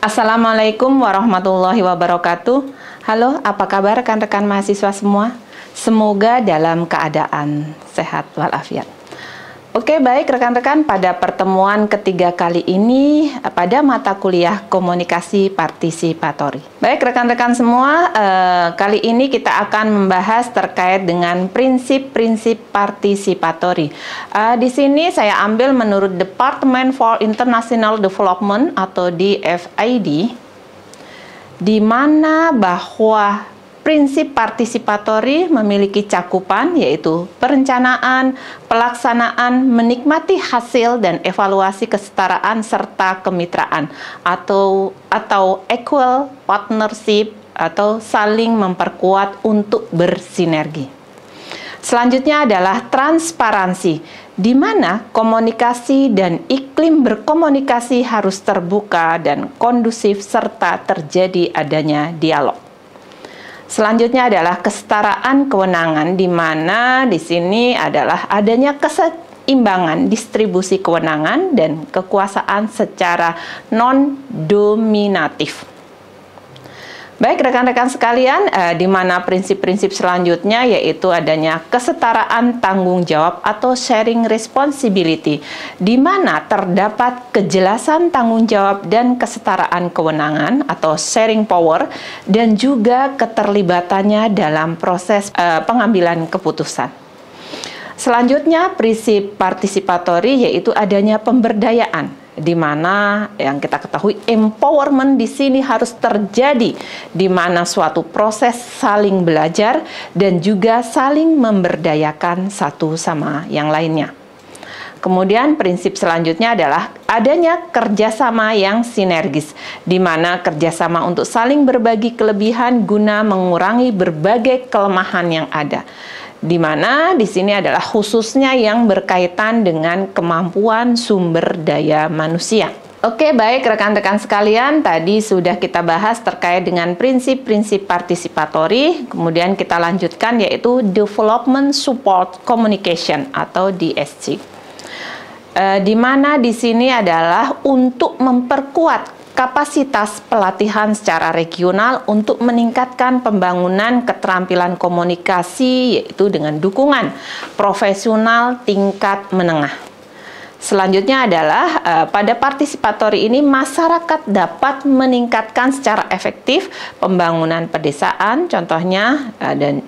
Assalamualaikum warahmatullahi wabarakatuh. Halo, apa kabar rekan-rekan mahasiswa semua? Semoga dalam keadaan sehat walafiat. Oke, baik rekan-rekan, pada pertemuan ketiga kali ini pada mata kuliah komunikasi partisipatori. Baik rekan-rekan semua, kali ini kita akan membahas terkait dengan prinsip-prinsip partisipatori. Di sini saya ambil menurut Department for International Development atau DFID, di mana bahwa prinsip partisipatori memiliki cakupan yaitu perencanaan, pelaksanaan, menikmati hasil dan evaluasi kesetaraan serta kemitraan atau equal partnership atau saling memperkuat untuk bersinergi. Selanjutnya adalah transparansi, di mana komunikasi dan iklim berkomunikasi harus terbuka dan kondusif serta terjadi adanya dialog. Selanjutnya adalah kesetaraan kewenangan, di mana di sini adalah adanya keseimbangan distribusi kewenangan dan kekuasaan secara non-dominatif. Baik rekan-rekan sekalian, di mana prinsip-prinsip selanjutnya yaitu adanya kesetaraan tanggung jawab atau sharing responsibility, di mana terdapat kejelasan tanggung jawab dan kesetaraan kewenangan atau sharing power, dan juga keterlibatannya dalam proses pengambilan keputusan. Selanjutnya, prinsip partisipatori yaitu adanya pemberdayaan, di mana yang kita ketahui empowerment di sini harus terjadi, di mana suatu proses saling belajar dan juga saling memberdayakan satu sama yang lainnya. Kemudian prinsip selanjutnya adalah adanya kerjasama yang sinergis, di mana kerjasama untuk saling berbagi kelebihan guna mengurangi berbagai kelemahan yang ada. Di mana di sini adalah khususnya yang berkaitan dengan kemampuan sumber daya manusia. Oke, baik rekan-rekan sekalian, tadi sudah kita bahas terkait dengan prinsip-prinsip partisipatori, kemudian kita lanjutkan yaitu Development Support Communication atau DSC. Di mana di sini adalah untuk memperkuat kapasitas pelatihan secara regional untuk meningkatkan pembangunan keterampilan komunikasi, yaitu dengan dukungan profesional tingkat menengah. Selanjutnya adalah pada partisipatori ini masyarakat dapat meningkatkan secara efektif pembangunan pedesaan, contohnya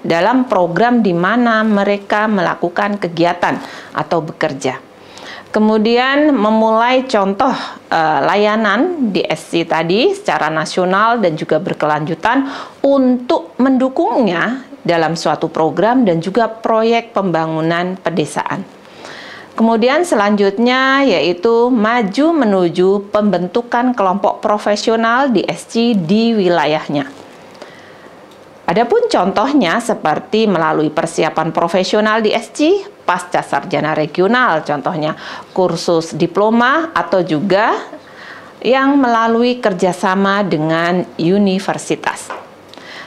dalam program di mana mereka melakukan kegiatan atau bekerja. Kemudian memulai contoh layanan DSC tadi secara nasional dan juga berkelanjutan untuk mendukungnya dalam suatu program dan juga proyek pembangunan pedesaan. Kemudian selanjutnya yaitu maju menuju pembentukan kelompok profesional DSC di wilayahnya. Adapun contohnya seperti melalui persiapan profesional DSC pasca sarjana regional, contohnya kursus diploma atau juga yang melalui kerjasama dengan universitas.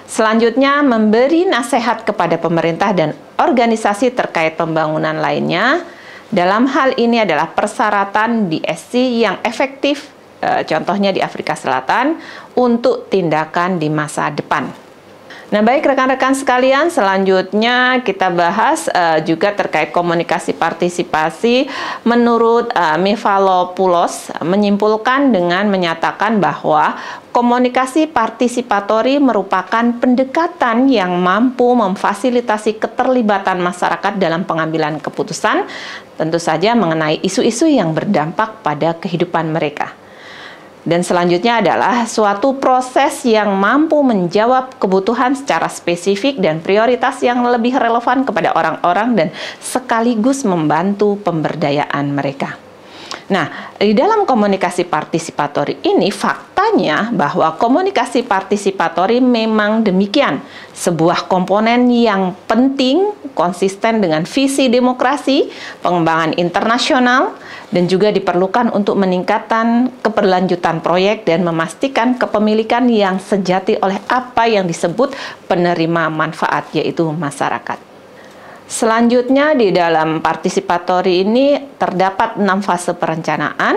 Selanjutnya, memberi nasihat kepada pemerintah dan organisasi terkait pembangunan lainnya. Dalam hal ini adalah persyaratan DSC yang efektif, contohnya di Afrika Selatan, untuk tindakan di masa depan. Nah, baik rekan-rekan sekalian, selanjutnya kita bahas juga terkait komunikasi partisipasi. Menurut Mifalopoulos menyimpulkan dengan menyatakan bahwa komunikasi partisipatori merupakan pendekatan yang mampu memfasilitasi keterlibatan masyarakat dalam pengambilan keputusan, tentu saja mengenai isu-isu yang berdampak pada kehidupan mereka. Dan selanjutnya adalah suatu proses yang mampu menjawab kebutuhan secara spesifik dan prioritas yang lebih relevan kepada orang-orang dan sekaligus membantu pemberdayaan mereka. Nah, di dalam komunikasi partisipatori ini faktanya bahwa komunikasi partisipatori memang demikian, sebuah komponen yang penting, konsisten dengan visi demokrasi, pengembangan internasional, dan juga diperlukan untuk meningkatkan keberlanjutan proyek dan memastikan kepemilikan yang sejati oleh apa yang disebut penerima manfaat, yaitu masyarakat. Selanjutnya di dalam partisipatori ini terdapat 6 fase perencanaan.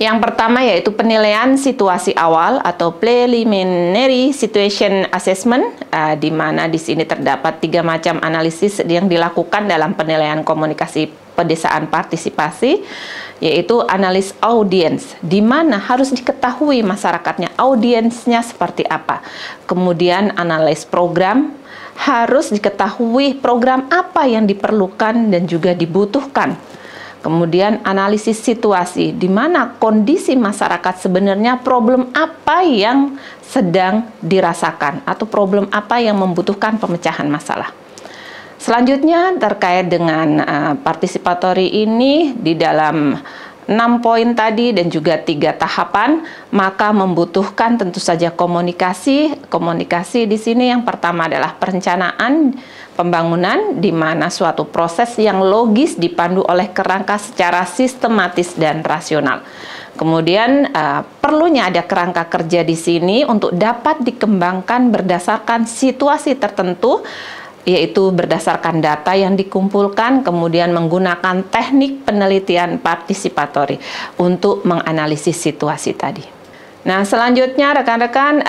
Yang pertama yaitu penilaian situasi awal atau preliminary situation assessment, di mana di sini terdapat 3 macam analisis yang dilakukan dalam penilaian komunikasi pedesaan partisipasi, yaitu analis audiens, di mana harus diketahui masyarakatnya audiensnya seperti apa. Kemudian analis program, harus diketahui program apa yang diperlukan dan juga dibutuhkan. Kemudian analisis situasi, di mana kondisi masyarakat sebenarnya problem apa yang sedang dirasakan atau problem apa yang membutuhkan pemecahan masalah. Selanjutnya terkait dengan participatory ini di dalam 6 poin tadi dan juga 3 tahapan, maka membutuhkan tentu saja komunikasi. Komunikasi di sini yang pertama adalah perencanaan pembangunan, di mana suatu proses yang logis dipandu oleh kerangka secara sistematis dan rasional. Kemudian perlunya ada kerangka kerja di sini untuk dapat dikembangkan berdasarkan situasi tertentu, yaitu berdasarkan data yang dikumpulkan, kemudian menggunakan teknik penelitian partisipatori untuk menganalisis situasi tadi. Nah, selanjutnya rekan-rekan,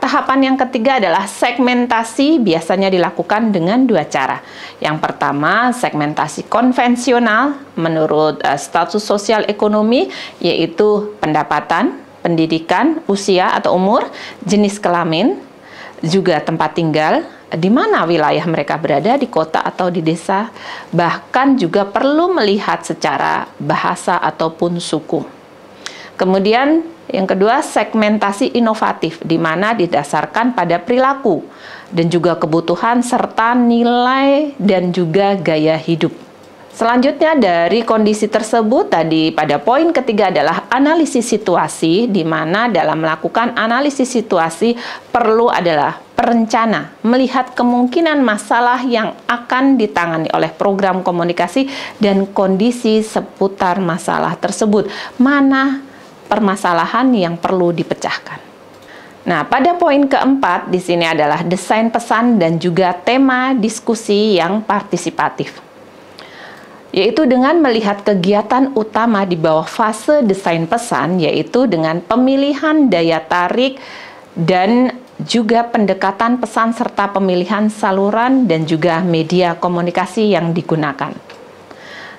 tahapan yang ketiga adalah segmentasi, biasanya dilakukan dengan 2 cara. Yang pertama, segmentasi konvensional menurut status sosial ekonomi, yaitu pendapatan, pendidikan, usia atau umur, jenis kelamin, juga tempat tinggal, di mana wilayah mereka berada, di kota atau di desa, bahkan juga perlu melihat secara bahasa ataupun suku. Kemudian yang kedua, segmentasi inovatif, di mana didasarkan pada perilaku dan juga kebutuhan serta nilai dan juga gaya hidup. Selanjutnya dari kondisi tersebut tadi pada poin ketiga adalah analisis situasi, di mana dalam melakukan analisis situasi perlu adalah perencana, melihat kemungkinan masalah yang akan ditangani oleh program komunikasi dan kondisi seputar masalah tersebut. Mana permasalahan yang perlu dipecahkan. Nah, pada poin keempat di sini adalah desain pesan dan juga tema diskusi yang partisipatif, yaitu dengan melihat kegiatan utama di bawah fase desain pesan, yaitu dengan pemilihan daya tarik dan juga pendekatan pesan serta pemilihan saluran dan juga media komunikasi yang digunakan.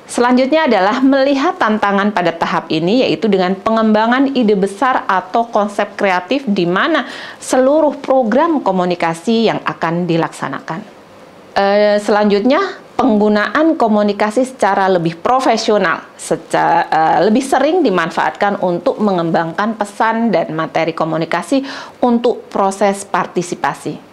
Selanjutnya adalah melihat tantangan pada tahap ini, yaitu dengan pengembangan ide besar atau konsep kreatif di mana seluruh program komunikasi yang akan dilaksanakan. Selanjutnya, penggunaan komunikasi secara lebih profesional, lebih sering dimanfaatkan untuk mengembangkan pesan dan materi komunikasi untuk proses partisipasi.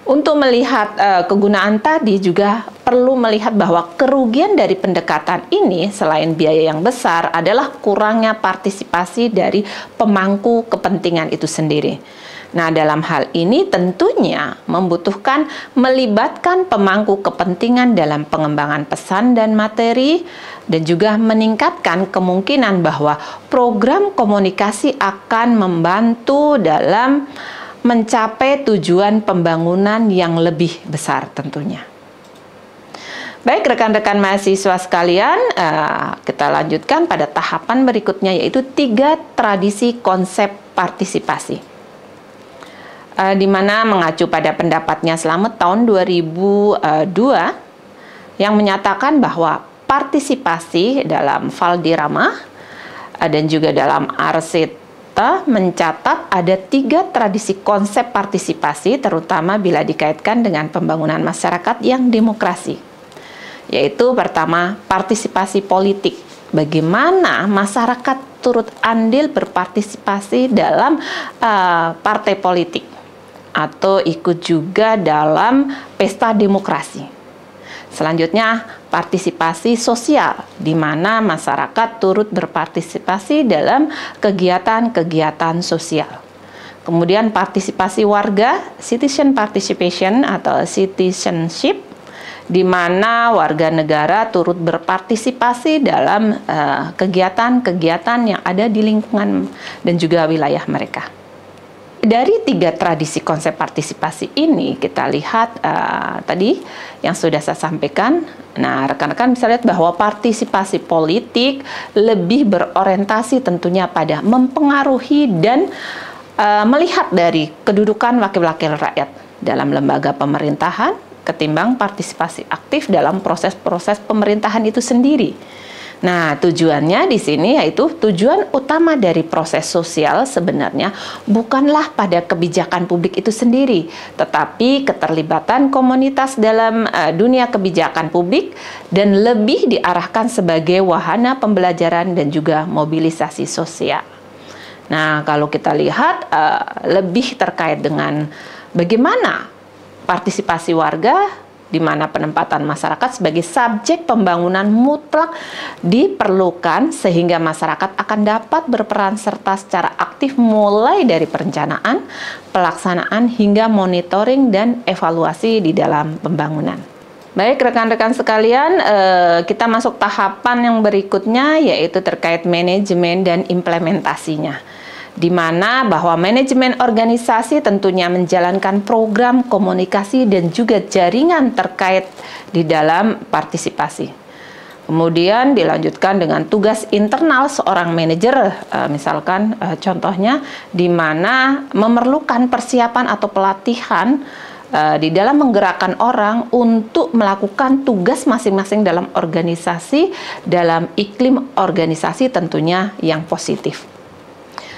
Untuk melihat kegunaan tadi juga perlu melihat bahwa kerugian dari pendekatan ini selain biaya yang besar adalah kurangnya partisipasi dari pemangku kepentingan itu sendiri. Nah, dalam hal ini tentunya membutuhkan melibatkan pemangku kepentingan dalam pengembangan pesan dan materi, dan juga meningkatkan kemungkinan bahwa program komunikasi akan membantu dalam mencapai tujuan pembangunan yang lebih besar tentunya. Baik rekan-rekan mahasiswa sekalian, kita lanjutkan pada tahapan berikutnya, yaitu 3 tradisi konsep partisipasi. Di mana mengacu pada pendapatnya Slamet tahun 2002 yang menyatakan bahwa partisipasi dalam Valderrama dan juga dalam Arset mencatat ada 3 tradisi konsep partisipasi, terutama bila dikaitkan dengan pembangunan masyarakat yang demokrasi. Yaitu pertama, partisipasi politik. Bagaimana masyarakat turut andil berpartisipasi dalam partai politik atau ikut juga dalam pesta demokrasi. Selanjutnya, partisipasi sosial, di mana masyarakat turut berpartisipasi dalam kegiatan-kegiatan sosial. Kemudian partisipasi warga, citizen participation atau citizenship, di mana warga negara turut berpartisipasi dalam kegiatan-kegiatan yang ada di lingkungan dan juga wilayah mereka. dari 3 tradisi konsep partisipasi ini kita lihat tadi yang sudah saya sampaikan. Nah, rekan-rekan bisa lihat bahwa partisipasi politik lebih berorientasi tentunya pada mempengaruhi dan melihat dari kedudukan wakil-wakil rakyat dalam lembaga pemerintahan ketimbang partisipasi aktif dalam proses-proses pemerintahan itu sendiri. Nah, tujuannya di sini yaitu tujuan utama dari proses sosial sebenarnya bukanlah pada kebijakan publik itu sendiri, tetapi keterlibatan komunitas dalam dunia kebijakan publik dan lebih diarahkan sebagai wahana pembelajaran dan juga mobilisasi sosial. Nah, kalau kita lihat lebih terkait dengan bagaimana partisipasi warga, di mana penempatan masyarakat sebagai subjek pembangunan mutlak diperlukan sehingga masyarakat akan dapat berperan serta secara aktif mulai dari perencanaan, pelaksanaan hingga monitoring dan evaluasi di dalam pembangunan. Baik rekan-rekan sekalian, kita masuk tahapan yang berikutnya yaitu terkait manajemen dan implementasinya, di mana bahwa manajemen organisasi tentunya menjalankan program komunikasi dan juga jaringan terkait di dalam partisipasi. Kemudian dilanjutkan dengan tugas internal seorang manajer, misalkan contohnya di mana memerlukan persiapan atau pelatihan di dalam menggerakkan orang untuk melakukan tugas masing-masing dalam organisasi, dalam iklim organisasi tentunya yang positif.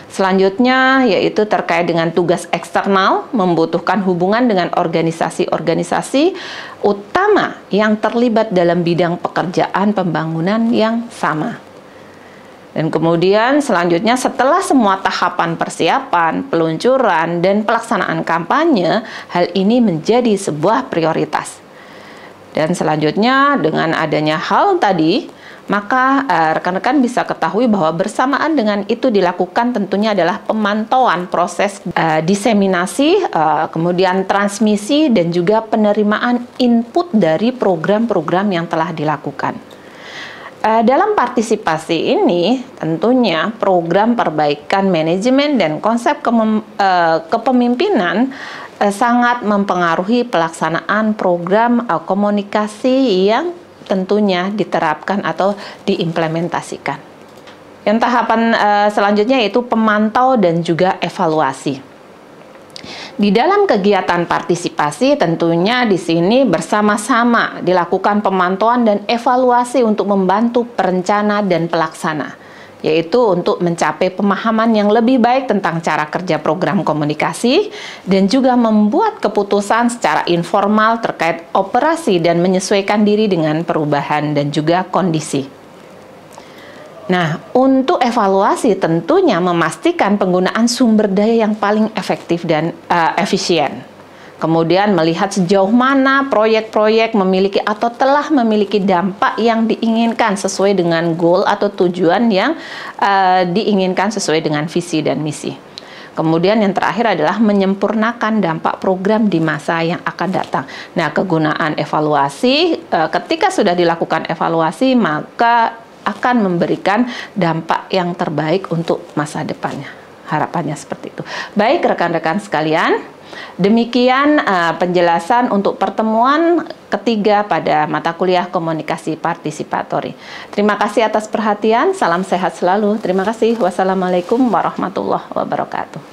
Selanjutnya yaitu terkait dengan tugas eksternal, membutuhkan hubungan dengan organisasi-organisasi utama yang terlibat dalam bidang pekerjaan pembangunan yang sama. Dan kemudian selanjutnya setelah semua tahapan persiapan, peluncuran, dan pelaksanaan kampanye, hal ini menjadi sebuah prioritas. Dan selanjutnya dengan adanya hal tadi, maka rekan-rekan bisa ketahui bahwa bersamaan dengan itu dilakukan tentunya adalah pemantauan proses diseminasi, kemudian transmisi dan juga penerimaan input dari program-program yang telah dilakukan. Dalam partisipasi ini tentunya program perbaikan manajemen dan konsep kepemimpinan sangat mempengaruhi pelaksanaan program komunikasi yang tentunya diterapkan atau diimplementasikan. Yang tahapan selanjutnya yaitu pemantau dan juga evaluasi. Di dalam kegiatan partisipasi tentunya di sini bersama-sama dilakukan pemantauan dan evaluasi untuk membantu perencana dan pelaksana, yaitu untuk mencapai pemahaman yang lebih baik tentang cara kerja program komunikasi dan juga membuat keputusan secara informal terkait operasi dan menyesuaikan diri dengan perubahan dan juga kondisi. Nah, untuk evaluasi tentunya memastikan penggunaan sumber daya yang paling efektif dan efisien. Kemudian melihat sejauh mana proyek-proyek memiliki atau telah memiliki dampak yang diinginkan sesuai dengan goal atau tujuan yang diinginkan sesuai dengan visi dan misi. Kemudian yang terakhir adalah menyempurnakan dampak program di masa yang akan datang. Nah, kegunaan evaluasi, ketika sudah dilakukan evaluasi, maka akan memberikan dampak yang terbaik untuk masa depannya. Harapannya seperti itu. Baik rekan-rekan sekalian, demikian penjelasan untuk pertemuan ketiga pada mata kuliah komunikasi partisipatori. Terima kasih atas perhatian, salam sehat selalu. Terima kasih. Wassalamualaikum warahmatullahi wabarakatuh.